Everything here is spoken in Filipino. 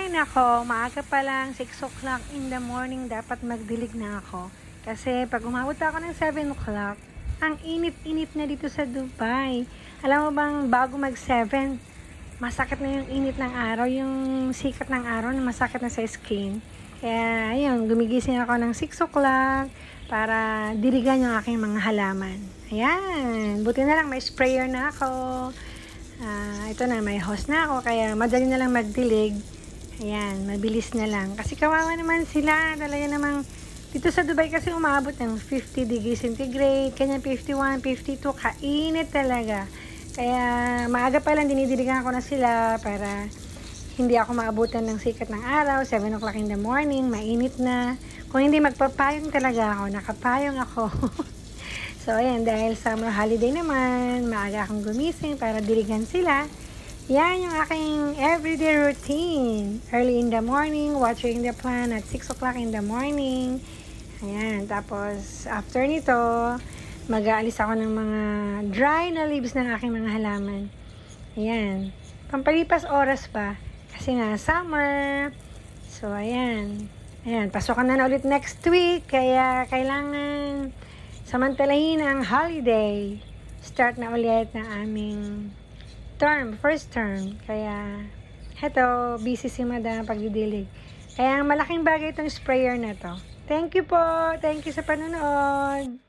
Ay nako, maaga pa lang, 6 o'clock in the morning, dapat magdilig na ako. Kasi pag umabot ako ng 7 o'clock, ang init-init na dito sa Dubai. Alam mo bang bago mag 7, masakit na yung init ng araw, yung sikat ng araw na masakit na sa skin. Kaya ayun, gumigising ako ng 6 o'clock para diligan yung aking mga halaman. Ayan, buti na lang may sprayer na ako. Ito na, may hose na ako, kaya madali na lang magdilig. Ayan, mabilis na lang. Kasi kawawa naman sila. Talaga namang, dito sa Dubai kasi umabot ng 50 degrees centigrade, kanya 51, 52, kainit talaga. Kaya maaga pa lang dinidiligan ko na sila para hindi ako maabutan ng sikat ng araw, 7 o'clock in the morning, mainit na. Kung hindi magpapayong talaga ako, nakapayong ako. So, ayan, dahil summer holiday naman, maaga akong gumising para diligan sila. Yan yung aking everyday routine. Early in the morning, watering the plant at 6 o'clock in the morning. Ayan, tapos after nito, mag-aalis ako ng mga dry na leaves ng aking mga halaman. Ayan, pampalipas oras pa. Kasi nga, summer. So, ayan. Ayan, pasokan na ulit next week. Kaya, kailangan samantalahin ang holiday. Start na ulit na aming first term. Kaya, heto, busy si Madam pagdidilig. Kaya, malaking bagay itong sprayer na to. Thank you po. Thank you sa panonood.